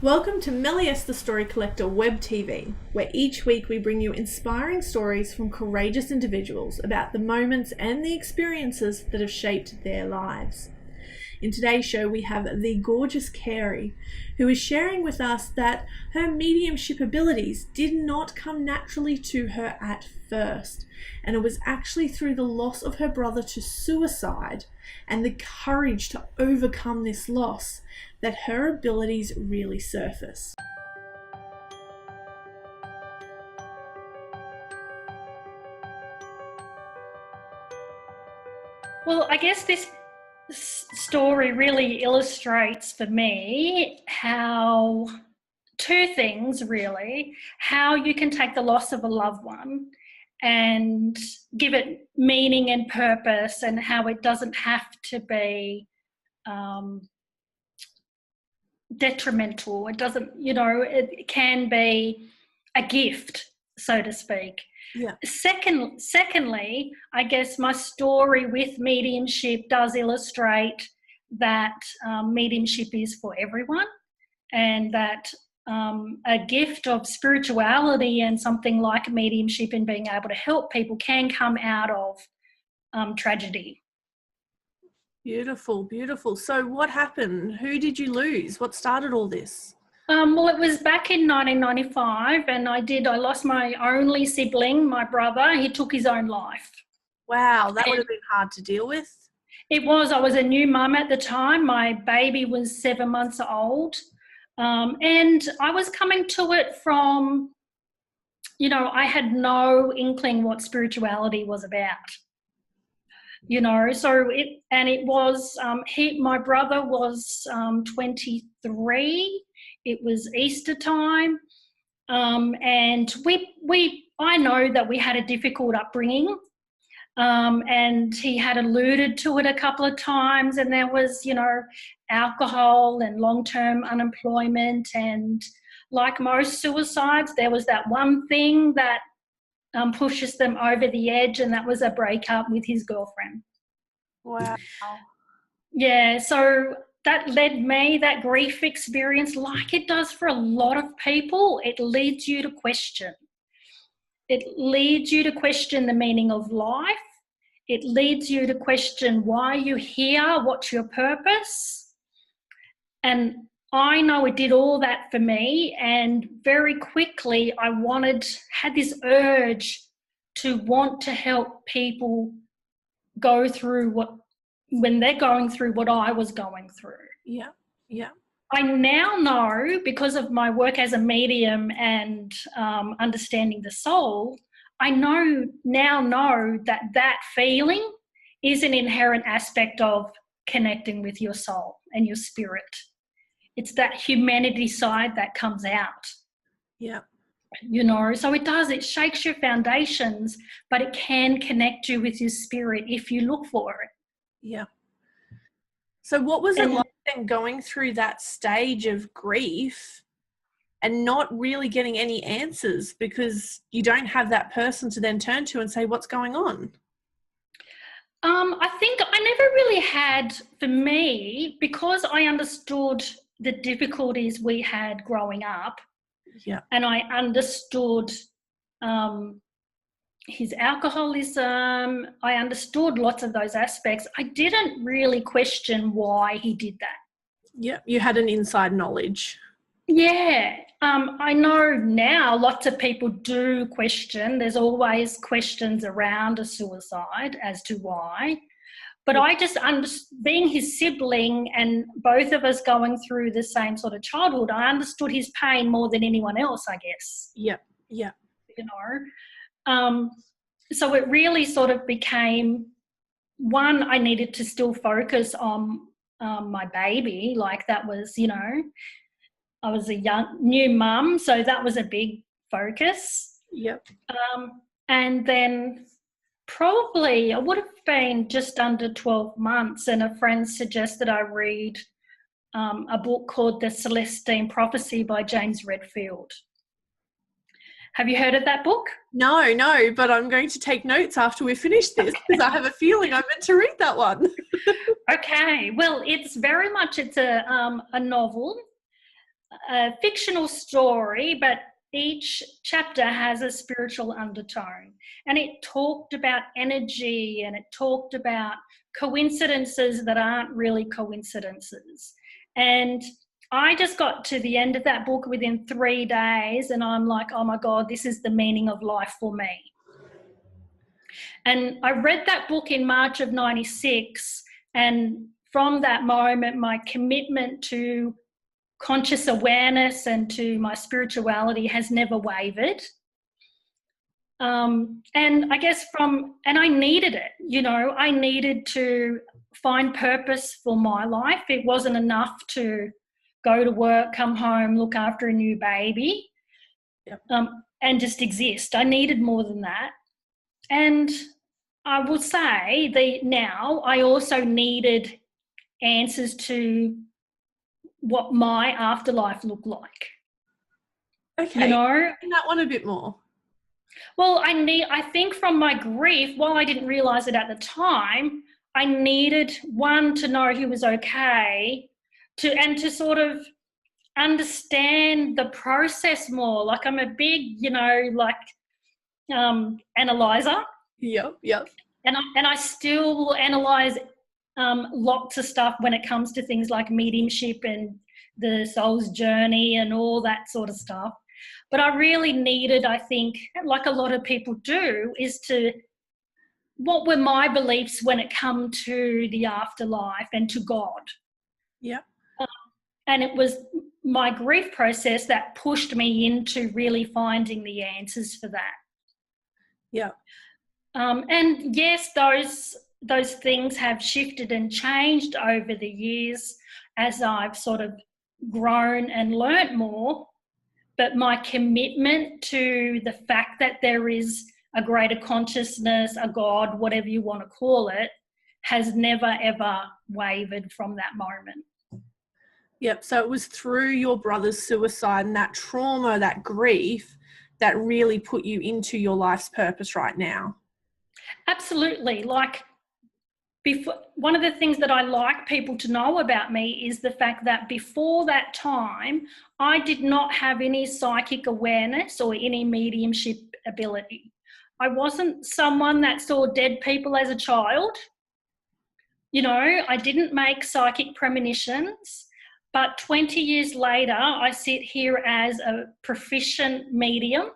Welcome to MellyS the Story Collector Web TV, where each week we bring you inspiring stories from courageous individuals about the moments and the experiences that have shaped their lives. In today's show, we have the gorgeous Kerrie, who is sharing with us that her mediumship abilities did not come naturally to her at first, and it was actually through the loss of her brother to suicide and the courage to overcome this loss that her abilities really surface. Well, I guess this story really illustrates for me how two things really, how you can take the loss of a loved one and give it meaning and purpose, and how it doesn't have to be detrimental. It doesn't, it can be a gift, so to speak. Yeah. Secondly, I guess my story with mediumship does illustrate that mediumship is for everyone, and that a gift of spirituality and something like mediumship and being able to help people can come out of tragedy. Beautiful, beautiful. So what happened? Who did you lose? What started all this? Well, it was back in 1995, and I lost my only sibling, my brother. He took his own life. Wow, that would have been hard to deal with. It was. I was a new mum at the time. My baby was 7 months old. And I was coming to it from, I had no inkling what spirituality was about. My brother was 23. It was Easter time, and I know that we had a difficult upbringing, and he had alluded to it a couple of times, and there was, alcohol and long-term unemployment, and like most suicides, there was that one thing that pushes them over the edge, and that was a breakup with his girlfriend. Wow. Yeah, so that grief experience, like it does for a lot of people, it leads you to question. It leads you to question the meaning of life. It leads you to question why you're here, what's your purpose. And I know it did all that for me, and very quickly I had this urge to want to help people go through when they're going through what I was going through. Yeah, yeah. I now know, because of my work as a medium and understanding the soul, I now know that feeling is an inherent aspect of connecting with your soul and your spirit. It's that humanity side that comes out. Yeah. So it shakes your foundations, but it can connect you with your spirit if you look for it. Yeah. So what was it like then going through that stage of grief and not really getting any answers, because you don't have that person to then turn to and say, what's going on? I think I never really had, for me, because I understood the difficulties we had growing up. Yeah. And I understood his alcoholism. I understood lots of those aspects. I didn't really question why he did that. Yeah, you had an inside knowledge. Yeah. I know now lots of people do question. There's always questions around a suicide as to why. But I just, being his sibling and both of us going through the same sort of childhood, I understood his pain more than anyone else, I guess. Yeah, yeah. So it really sort of became, one, I needed to still focus on my baby. Like that was, I was a new mum, so that was a big focus. Yep. And then probably I would have been just under 12 months, and a friend suggested I read a book called The Celestine Prophecy by James Redfield. Have you heard of that book? No, but I'm going to take notes after we finish this, because I have a feeling I'm meant to read that one. Okay, well, it's a novel. a fictional story, but each chapter has a spiritual undertone. And it talked about energy, and it talked about coincidences that aren't really coincidences. And I just got to the end of that book within 3 days, and I'm like, oh my God, this is the meaning of life for me. And I read that book in March of 96, and from that moment, my commitment to conscious awareness and to my spirituality has never wavered. And I guess and I needed it, you know, I needed to find purpose for my life. It wasn't enough to go to work, come home, look after a new baby, Yep. And just exist. I needed more than that. And I will say now I also needed answers to what my afterlife looked like. Okay. You know? And that one a bit more. Well, I think from my grief, while I didn't realise it at the time, I needed, one, to know he was okay, and to sort of understand the process more. Like, I'm a big, you know, like analyzer. Yep. And I still will analyse lots of stuff when it comes to things like mediumship and the soul's journey and all that sort of stuff. But I really needed, I think, like a lot of people do, is what were my beliefs when it come to the afterlife and to God? Yeah. And it was my grief process that pushed me into really finding the answers for that. Yeah. And yes, those things have shifted and changed over the years as I've sort of grown and learnt more. But my commitment to the fact that there is a greater consciousness, a God, whatever you want to call it, has never, ever wavered from that moment. Yep. So it was through your brother's suicide and that trauma, that grief, that really put you into your life's purpose right now. Absolutely. Like, one of the things that I like people to know about me is the fact that before that time, I did not have any psychic awareness or any mediumship ability. I wasn't someone that saw dead people as a child. You know, I didn't make psychic premonitions. But 20 years later, I sit here as a proficient medium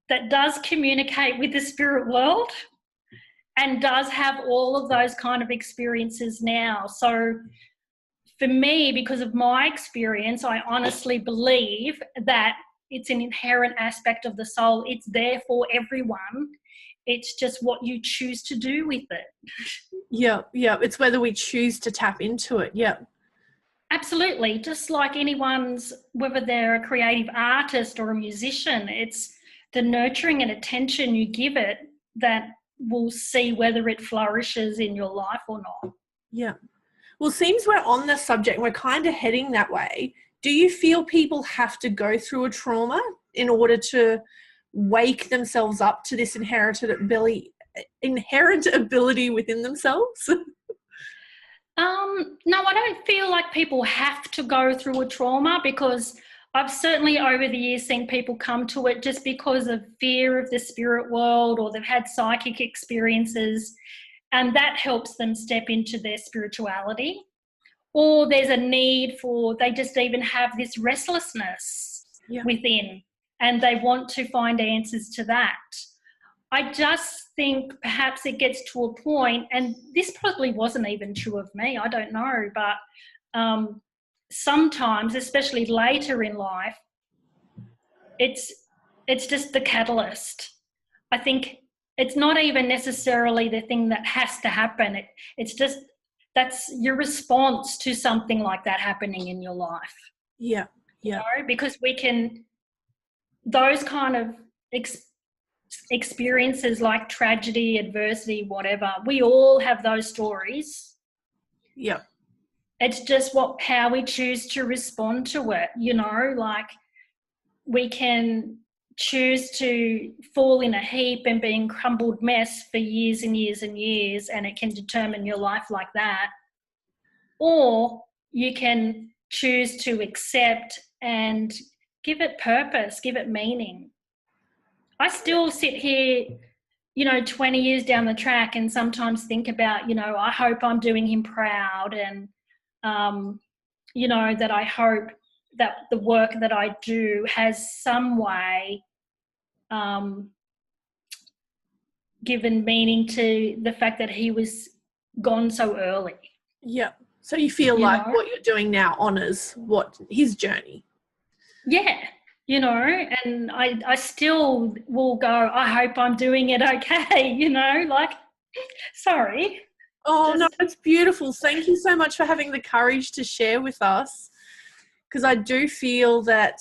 that does communicate with the spirit world and does have all of those kind of experiences now. So for me, because of my experience, I honestly believe that it's an inherent aspect of the soul. It's there for everyone. It's just what you choose to do with it. Yeah. It's whether we choose to tap into it. Yeah. Absolutely. Just like whether they're a creative artist or a musician, it's the nurturing and attention you give it that will see whether it flourishes in your life or not. Yeah. Well, it seems we're on the subject and we're kind of heading that way. Do you feel people have to go through a trauma in order to wake themselves up to this inherent ability within themselves? No, I don't feel like people have to go through a trauma, because I've certainly over the years seen people come to it just because of fear of the spirit world, or they've had psychic experiences, and that helps them step into their spirituality. Or there's a need they just even have this restlessness within, and they want to find answers to that. I just think perhaps it gets to a point, and this probably wasn't even true of me, I don't know, but sometimes, especially later in life, it's just the catalyst. I think it's not even necessarily the thing that has to happen. It's just that's your response to something like that happening in your life. Yeah. You know, because those kind of experiences like tragedy, adversity, whatever, we all have those stories. Yeah. It's just how we choose to respond to it, you know, like we can choose to fall in a heap and be in crumbled mess for years and years and years, and it can determine your life like that. Or you can choose to accept and give it purpose, give it meaning. I still sit here, 20 years down the track and sometimes think about, I hope I'm doing him proud, and, that I hope that the work that I do has some way given meaning to the fact that he was gone so early. Yeah. So you feel like what you're doing now honours his journey. Yeah. And I still will go, I hope I'm doing it okay, sorry. Oh, no, it's beautiful. Thank you so much for having the courage to share with us, because I do feel that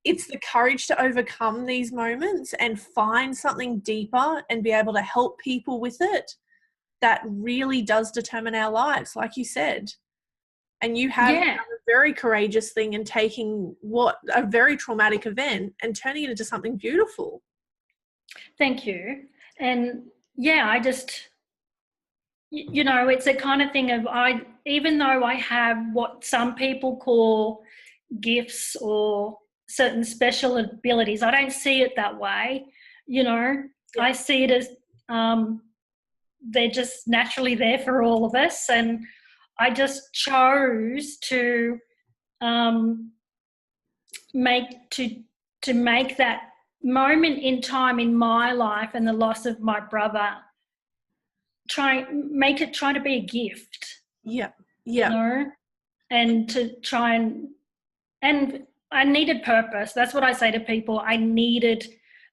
it's the courage to overcome these moments and find something deeper and be able to help people with it that really does determine our lives, like you said. And you have done a very courageous thing in taking a very traumatic event and turning it into something beautiful. Thank you. And I just, it's a kind of thing of even though I have what some people call gifts or certain special abilities, I don't see it that way. I see it as they're just naturally there for all of us, and I just chose to make that moment in time in my life and the loss of my brother, try to be a gift. Yeah. And to try and I needed purpose. That's what I say to people. I needed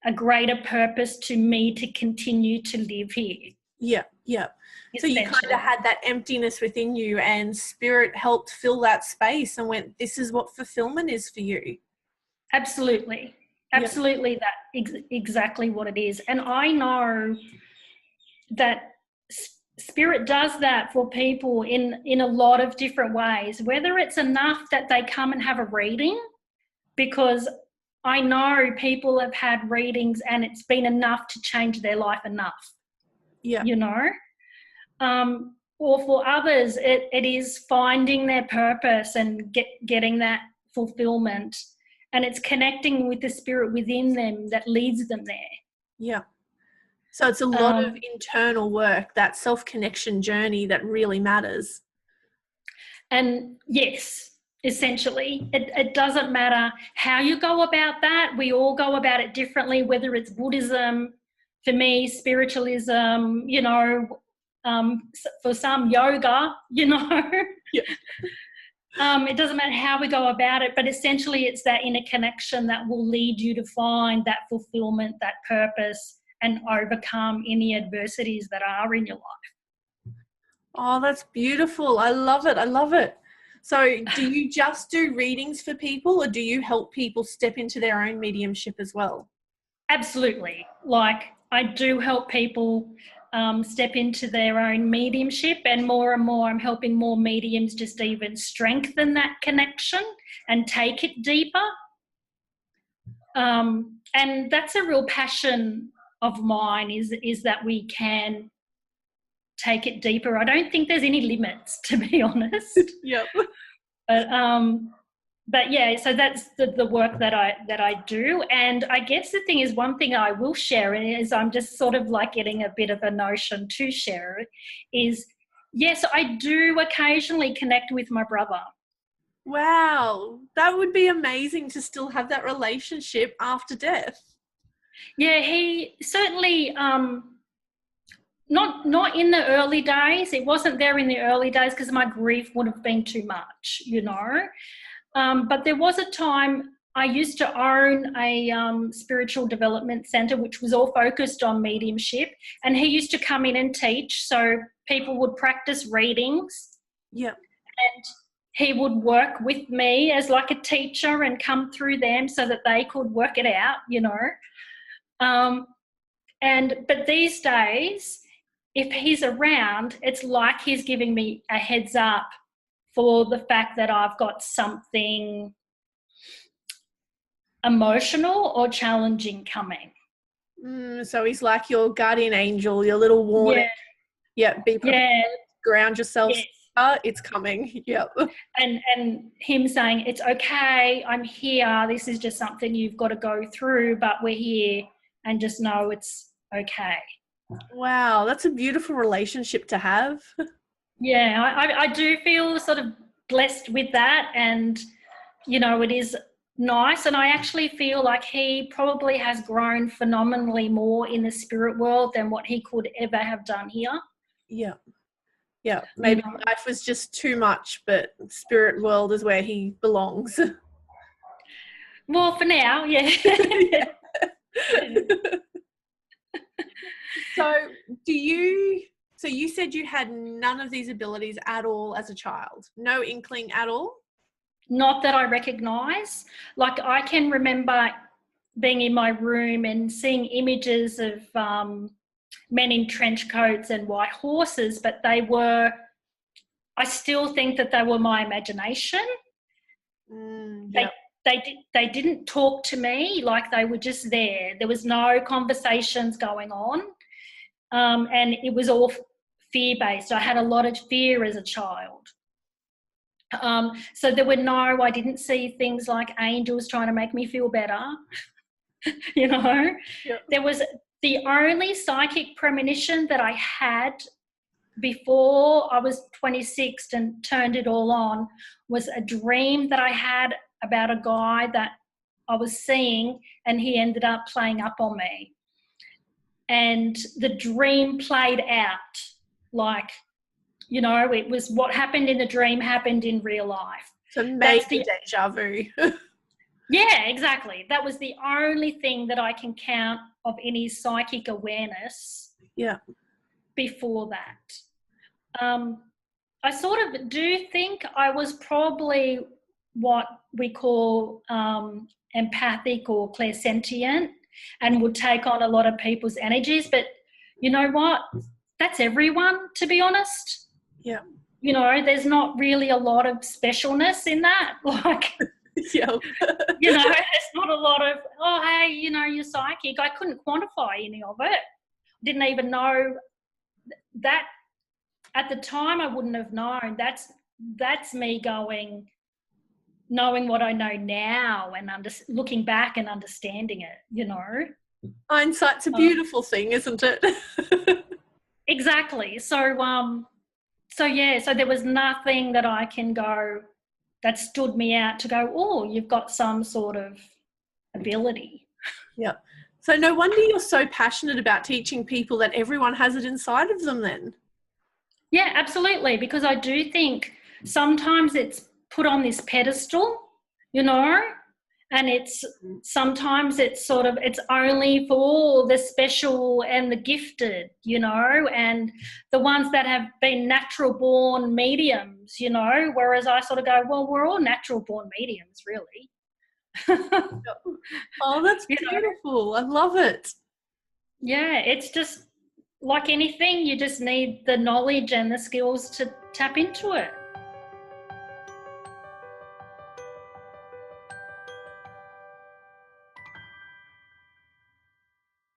a greater purpose to me to continue to live here. Yeah. So you kind of had that emptiness within you, and spirit helped fill that space and went, this is what fulfillment is for you. Absolutely. That exactly what it is. And I know that spirit does that for people in a lot of different ways, whether it's enough that they come and have a reading, because I know people have had readings and it's been enough to change their life enough. Or for others, it is finding their purpose and getting that fulfillment, and it's connecting with the spirit within them that leads them there. Yeah. So it's a lot of internal work, that self-connection journey that really matters. And yes, essentially, it doesn't matter how you go about that. We all go about it differently, whether it's Buddhism, for me, spiritualism, for some yoga, Yeah. It doesn't matter how we go about it, but essentially it's that inner connection that will lead you to find that fulfillment, that purpose, and overcome any adversities that are in your life. Oh, that's beautiful. I love it. So do you just do readings for people, or do you help people step into their own mediumship as well? Absolutely. I do help people step into their own mediumship, and more I'm helping more mediums just even strengthen that connection and take it deeper. And that's a real passion of mine, is that we can take it deeper. I don't think there's any limits, to be honest. Yep. But yeah, so that's the work that I do. And I guess the thing is, one thing I will share is, I'm just sort of getting a bit of a notion to share, is yes, I do occasionally connect with my brother. Wow, that would be amazing to still have that relationship after death. Yeah, he certainly not in the early days. It wasn't there in the early days because my grief would have been too much, But there was a time I used to own a spiritual development centre, which was all focused on mediumship, and he used to come in and teach, so people would practice readings. Yeah. And he would work with me as a teacher and come through them so that they could work it out, But these days, if he's around, it's like he's giving me a heads up for the fact that I've got something emotional or challenging coming. So he's like your guardian angel, your little warning. Yeah, be prepared, ground yourself, it's coming. Yep. And him saying, it's okay, I'm here, this is just something you've got to go through, but we're here, and just know it's okay. Wow, that's a beautiful relationship to have. Yeah, I do feel sort of blessed with that, and it is nice, and I actually feel like he probably has grown phenomenally more in the spirit world than what he could ever have done here. Yeah. Yeah, maybe life was just too much, but spirit world is where he belongs. Well, for now, yeah. Yeah. So you said you had none of these abilities at all as a child? No inkling at all? Not that I recognise. Like, I can remember being in my room and seeing images of men in trench coats and white horses, but I still think that they were my imagination. Yep. They didn't talk to me, like they were just there. There was no conversations going on, and it was all fear-based. I had a lot of fear as a child. So I didn't see things like angels trying to make me feel better. Yep. There was the only psychic premonition that I had before I was 26 and turned it all on was a dream that I had about a guy that I was seeing, and he ended up playing up on me. And the dream played out like, it was what happened in the dream happened in real life. So maybe deja vu. Yeah, exactly. That was the only thing that I can count of any psychic awareness. Yeah. Before that. I sort of do think I was probably what we call empathic or clairsentient, and would take on a lot of people's energies. But you know what? That's everyone, to be honest. Yeah. There's not really a lot of specialness in that. Like, yeah. there's not a lot of, oh, hey, you're psychic. I couldn't quantify any of it. Didn't even know that. At the time, I wouldn't have known. That's me knowing what I know now, and looking back and understanding it. Hindsight's a beautiful thing, isn't it? Exactly. So there was nothing that I can go that stood me out to go, oh, you've got some sort of ability. Yeah. So no wonder you're so passionate about teaching people that everyone has it inside of them then. Yeah, absolutely. Because I do think sometimes it's put on this pedestal, and sometimes it's only for the special and the gifted, and the ones that have been natural born mediums, whereas I sort of go, well, we're all natural born mediums, really. Oh, that's beautiful. I love it. Yeah, it's just like anything, you just need the knowledge and the skills to tap into it.